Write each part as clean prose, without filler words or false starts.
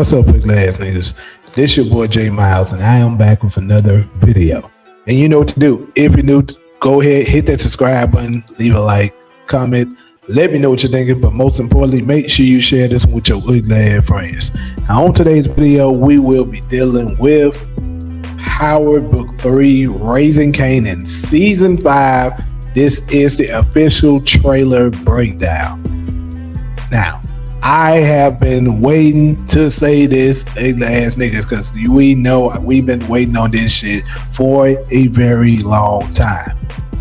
What's up, big ass niggas? This your boy J Miles, and I am back with another video. And you know what to do. If you're new, go ahead, hit that subscribe button, leave a like, comment, let me know what you're thinking. But most importantly, make sure you share this with your ugly ass friends. Now, on today's video, we will be dealing with Howard Book 3, Raising Kanan, Season 5. This is the official trailer breakdown. Now, I have been waiting to say this, ugly ass niggas, because we know we've been waiting on this shit for a very long time.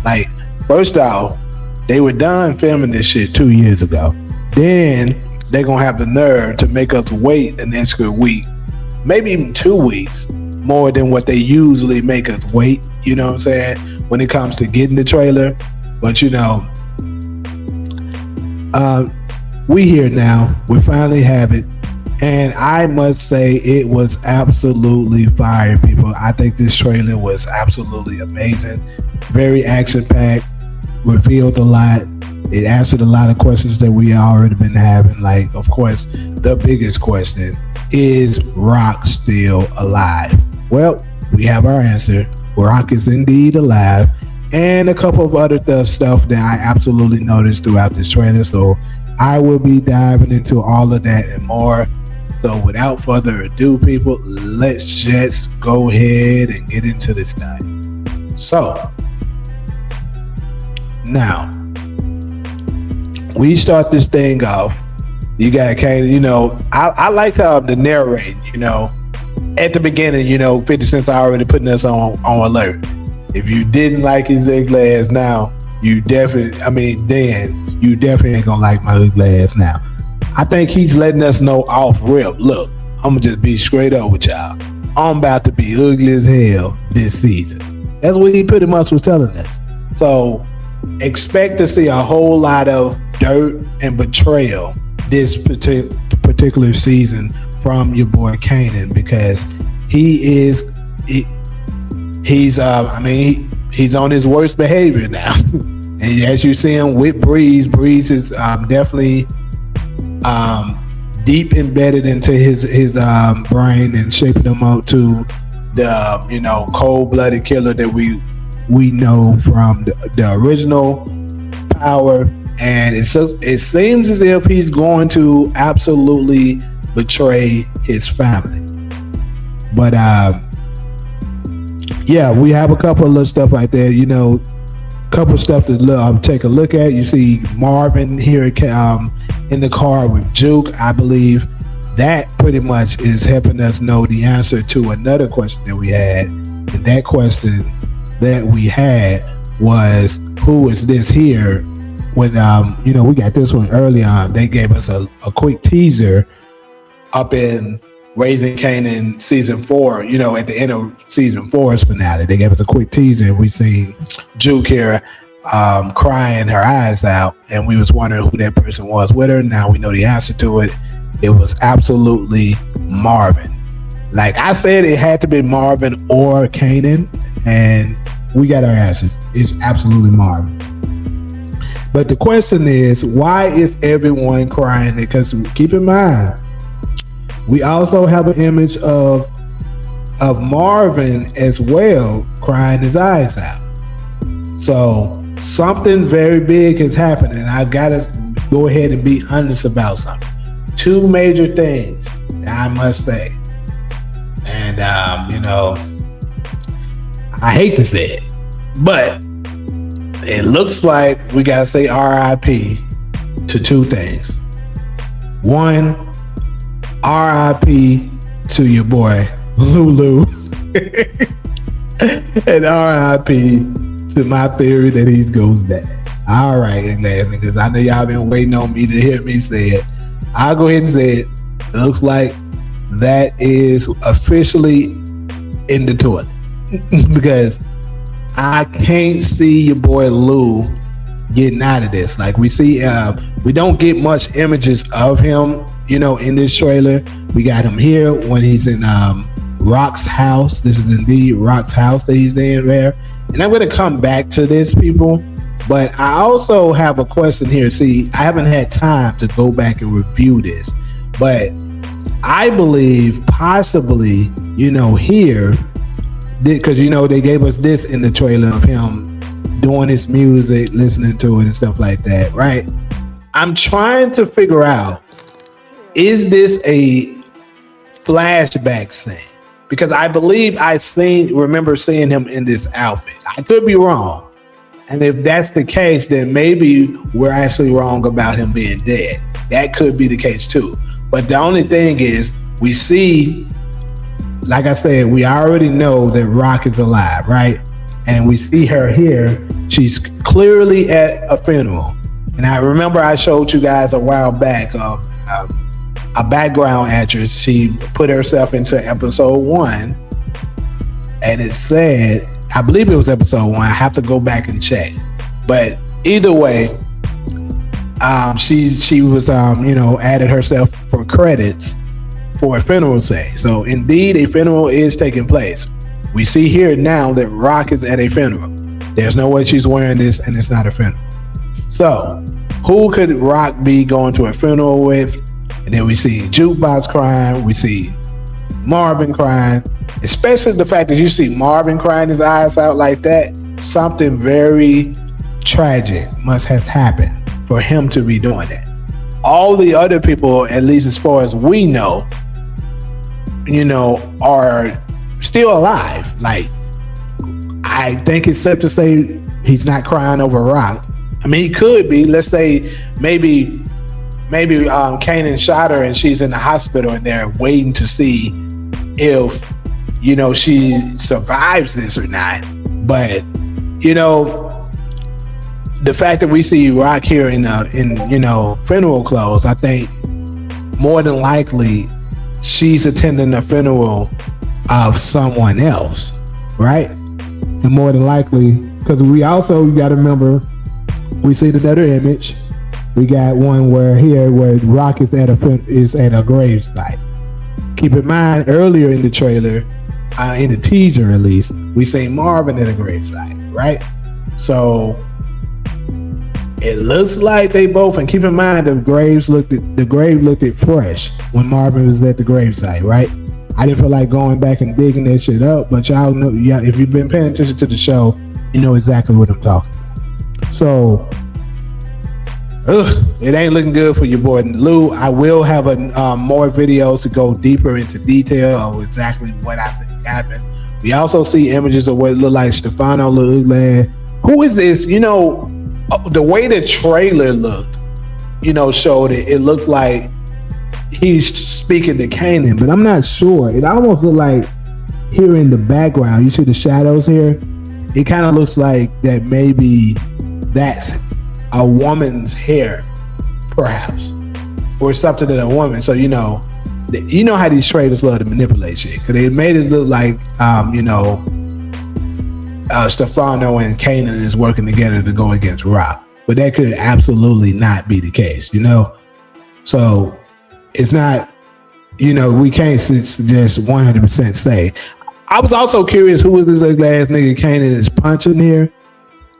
Like, first off, they were done filming this shit 2 years ago. Then they're gonna have the nerve to make us wait an extra week, maybe even 2 weeks, more than what they usually make us wait, you know what I'm saying, when it comes to getting the trailer. But you know, we here now. We finally have it, and I must say it was absolutely fire, people. I think this trailer was absolutely amazing, very action-packed, revealed a lot. It answered a lot of questions that we already been having. Like, of course, the biggest question is Rock still alive? Well, we have our answer. Rock is indeed alive, and a couple of other stuff that I absolutely noticed throughout this trailer. So I will be diving into all of that and more. So without further ado, people, let's just go ahead and get into this thing. So now we start this thing off. You got Kanan, you know, I like the narrating, you know, at the beginning, you know, 50 Cent's already putting us on alert. If you didn't like his ugly ass now, you definitely, then you definitely ain't gonna like my ugly ass now. I think he's letting us know off rip. Look, I'm gonna just be straight up with y'all. I'm about to be ugly as hell this season. That's what he pretty much was telling us. So expect to see a whole lot of dirt and betrayal this particular season from your boy Kanan, because he's on his worst behavior now. And as you see him with Breeze is definitely deep embedded into his brain and shaping him up to the, you know, cold-blooded killer that we know from the original Power. And it seems as if he's going to absolutely betray his family. But yeah, we have a couple of stuff like that, you know, couple of stuff to take a look at. You see Marvin here in the car with Juke. I believe that pretty much is helping us know the answer to another question that we had. And that question that we had was, who is this here? When you know, we got this one early on. They gave us a quick teaser up in Raising Kanan Season 4, you know, at the end of Season 4's finale. They gave us a quick teaser. We seen Juke here crying her eyes out, and we was wondering who that person was with her. Now we know the answer to it. It was absolutely Marvin. Like I said, it had to be Marvin or Kanan, and we got our answer. It's absolutely Marvin. But the question is, why is everyone crying? Because keep in mind, we also have an image of Marvin as well, crying his eyes out. So something very big is happening. I gotta go ahead and be honest about something. 2 major things, I must say. And you know, I hate to say it, but it looks like we gotta say RIP to 2 things. 1, RIP to your boy Lulu, and RIP to my theory that he goes bad. All right, because I know y'all been waiting on me to hear me say it. I'll go ahead and say it. It looks like that is officially in the toilet, because I can't see your boy Lou getting out of this. Like we see, we don't get much images of him, you know, in this trailer. We got him here when he's in Rock's house. This is indeed Rock's house that he's in there. And I'm going to come back to this, people. But I also have a question here. See, I haven't had time to go back and review this. But I believe possibly, here, because they gave us this in the trailer of him doing his music, listening to it and stuff like that, right? I'm trying to figure out, is this a flashback scene? Because I believe remember seeing him in this outfit. I could be wrong. And if that's the case, then maybe we're actually wrong about him being dead. That could be the case too. But the only thing is, we see, like I said, we already know that Rock is alive, right? And we see her here. She's clearly at a funeral. And I remember I showed you guys a while back of a background actress. She put herself into episode 1. And it said, I believe it was episode 1. I have to go back and check. But either way, she was added herself for credits for a funeral say. So indeed, a funeral is taking place. We see here now that Rock is at a funeral. There's no way she's wearing this and it's not a funeral. So who could Rock be going to a funeral with? And then we see Jukebox crying. We see Marvin crying. Especially the fact that you see Marvin crying his eyes out like that. Something very tragic must have happened for him to be doing that. All the other people, at least as far as we know, are still alive. Like, I think it's safe to say he's not crying over Rock. I mean, he could be. Let's say maybe Kanan shot her and she's in the hospital and they're waiting to see if she survives this or not. But the fact that we see Rock here in funeral clothes, I think more than likely she's attending the funeral of someone else, right? And more than likely, because we also, you got to remember, we see another image. We got one where Rock is at a gravesite. Keep in mind, earlier in the trailer, in the teaser at least, we see Marvin at a gravesite, right? So it looks like they both, and keep in mind the grave looked fresh when Marvin was at the gravesite, right? I didn't feel like going back and digging that shit up, but y'all know, if you've been paying attention to the show, you know exactly what I'm talking about. So it ain't looking good for your boy Lou. I will have more videos to go deeper into detail of exactly what I think happened. We also see images of what it looked like Stefano Ugly. Who is this? The way the trailer looked, showed it. It looked like he's speaking to Kanan, but I'm not sure. It almost looked like here in the background, you see the shadows here? It kind of looks like that maybe that's a woman's hair, perhaps, or something that a woman. So how these trailers love to manipulate shit, because they made it look like Stefano and Kanan is working together to go against Rock, but that could absolutely not be the case. So it's not. We can't just 100% say. I was also curious, who was this ugly ass nigga Kanan is punching here?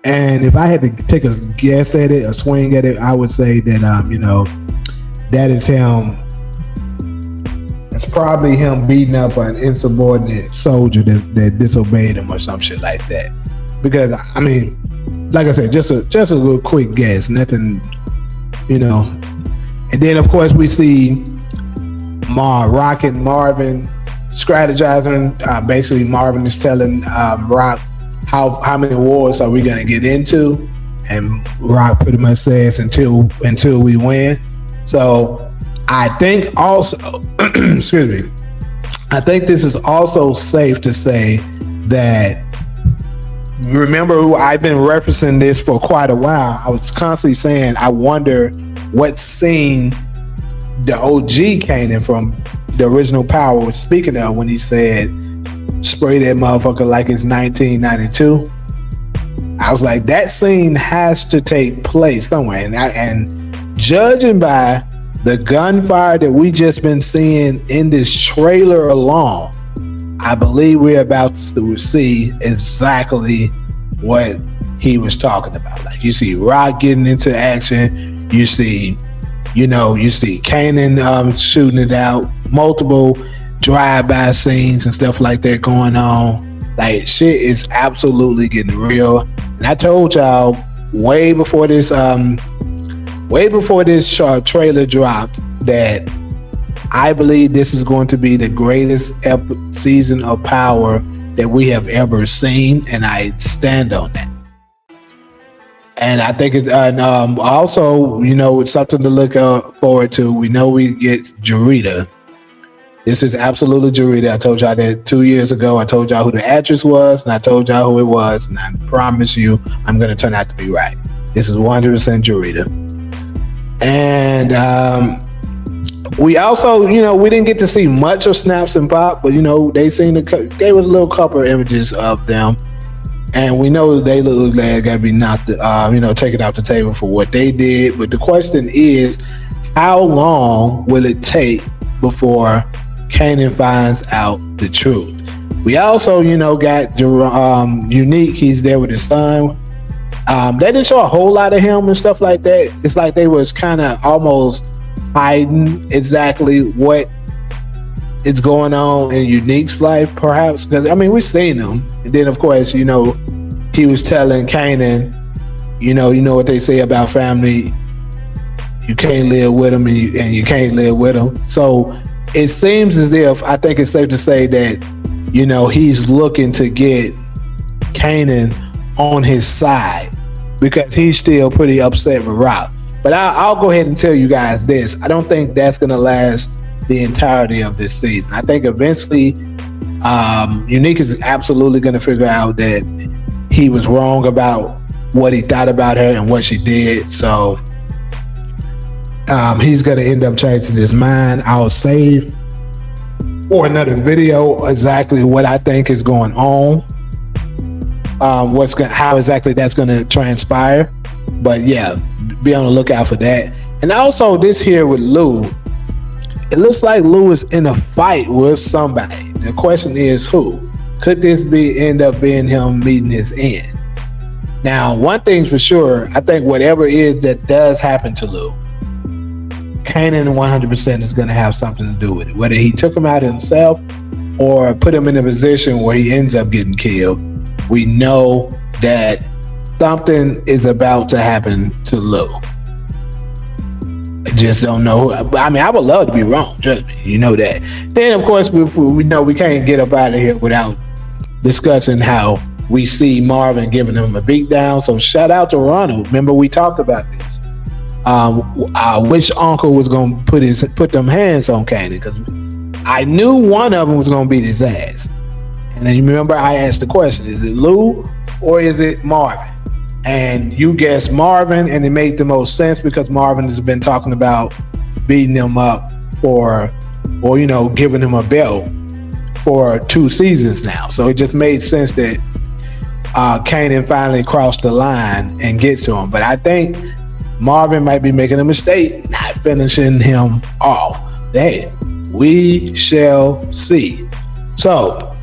And if I had to take a guess at it, a swing at it, I would say that that is him. It's probably him beating up an insubordinate soldier that disobeyed him or some shit like that. Because I mean, like I said, just a little quick guess, nothing, And then of course we see Rock and Marvin strategizing. Basically, Marvin is telling Rock, how many wars are we gonna get into, and Rock pretty much says until we win. So I think also excuse me, I think this is also safe to say that, remember, I've been referencing this for quite a while. I was constantly saying I wonder what scene the OG Kanan from the original Power was speaking of when he said spray that motherfucker like it's 1992. I was like, that scene has to take place somewhere, and judging by the gunfire that we just been seeing in this trailer alone, I believe we're about to see exactly what he was talking about. Like, you see Rock getting into action, you see You see Kanan shooting it out, multiple drive-by scenes and stuff like that going on. Like, shit is absolutely getting real. And I told y'all way before this trailer dropped that I believe this is going to be the greatest season of Power that we have ever seen, and I stand on that. And I think it's also, it's something to look forward to. We know we get Jarita. This is absolutely Jarita. I told y'all that 2 years ago. I told y'all who the actress was, and I told y'all who it was, and I promise you I'm going to turn out to be right. This is 100% Jarita. And we also, we didn't get to see much of Snaps and Pop, but, they gave us little couple of images of them. And we know they look like got to be knocked, taken off the table for what they did. But the question is, how long will it take before Kanan finds out the truth? We also, got Unique. He's there with his son. They didn't show a whole lot of him and stuff like that. It's like they was kind of almost hiding exactly what is going on in Unique's life, perhaps, because we've seen him. And then of course, he was telling Kanan, you know what they say about family, you can't live with them and you can't live with them. So it seems as if, I think it's safe to say that, he's looking to get Kanan on his side because he's still pretty upset with Rock. But I'll go ahead and tell you guys this. I don't think that's going to last the entirety of this season. I think eventually Unique is absolutely going to figure out that he was wrong about what he thought about her and what she did. So he's going to end up changing his mind. I'll save for another video exactly what I think is going on, how exactly that's going to transpire. But yeah, be on the lookout for that. And also this here with Lou, it looks like Lou is in a fight with somebody. The question is who? Could this end up being him meeting his end? Now, one thing's for sure, I think whatever it is that does happen to Lou, Kanan 100% is going to have something to do with it. Whether he took him out himself or put him in a position where he ends up getting killed, we know that something is about to happen to Lou. I just don't know. I would love to be wrong. Trust me, you know that. Then, of course, we know we can't get up out of here without discussing how we see Marvin giving him a beatdown. So shout out to Ronald. Remember we talked about this. Which uncle was going to put them hands on Kanan? Because I knew one of them was going to beat his ass. And then you remember I asked the question: is it Lou or is it Marvin? And you guessed Marvin, and it made the most sense because Marvin has been talking about beating him up giving him a belt for 2 seasons now. So it just made sense that Kanan finally crossed the line and gets to him. But I think Marvin might be making a mistake not finishing him off. Hey, we shall see. So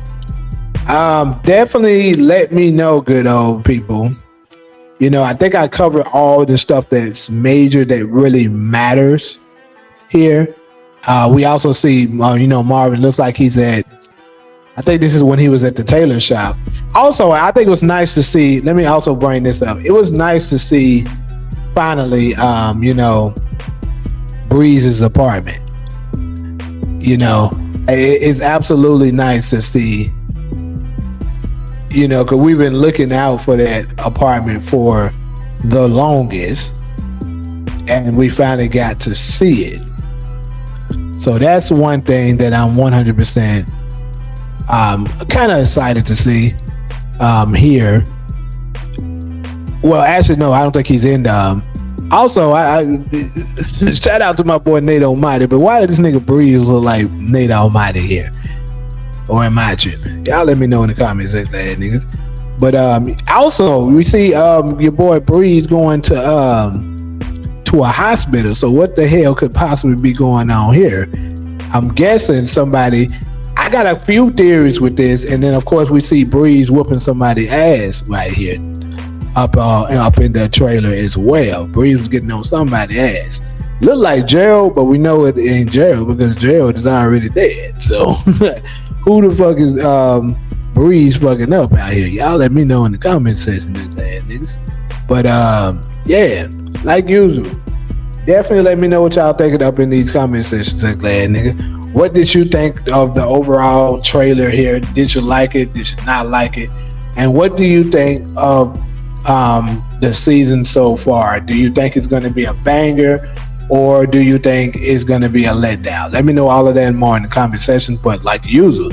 definitely let me know, good old people. I think I covered all the stuff that's major that really matters here. We also see, Marvin looks like he's at, I think this is when he was at the tailor shop. Also, I think it was nice to see, let me also bring this up. It was nice to see finally, Breeze's apartment. It's absolutely nice to see, because we've been looking out for that apartment for the longest, and we finally got to see it. So that's one thing that I'm 100% kind of excited to see here. Well, actually, no, I don't think he's in also, I shout out to my boy Nate Almighty, but why did this nigga Breeze look like Nate Almighty here? Or am I tripping? Y'all let me know in the comments section, niggas. But also, we see your boy Breeze going to a hospital. So what the hell could possibly be going on here? I'm guessing somebody. I got a few theories with this, and then of course we see Breeze whooping somebody's ass right here, up in the trailer as well. Breeze was getting on somebody's ass. Look like Gerald, but we know it ain't Gerald because Gerald is already dead. So who the fuck is Breeze fucking up out here? Y'all let me know in the comment section, niggas. But yeah, like usual, definitely let me know what y'all thinking up in these comment sections, nigga. What did you think of the overall trailer here? Did you like it? Did you not like it? And what do you think of the season so far? Do you think it's going to be a banger, or do you think it's going to be a letdown? Let me know all of that and more in the comment section. But like usual,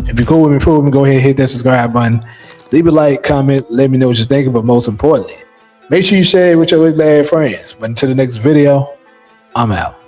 if you're cool with me, go ahead and hit that subscribe button. Leave a like, comment, let me know what you're thinking. But most importantly, make sure you share it with your ugly ass friends. But until the next video, I'm out.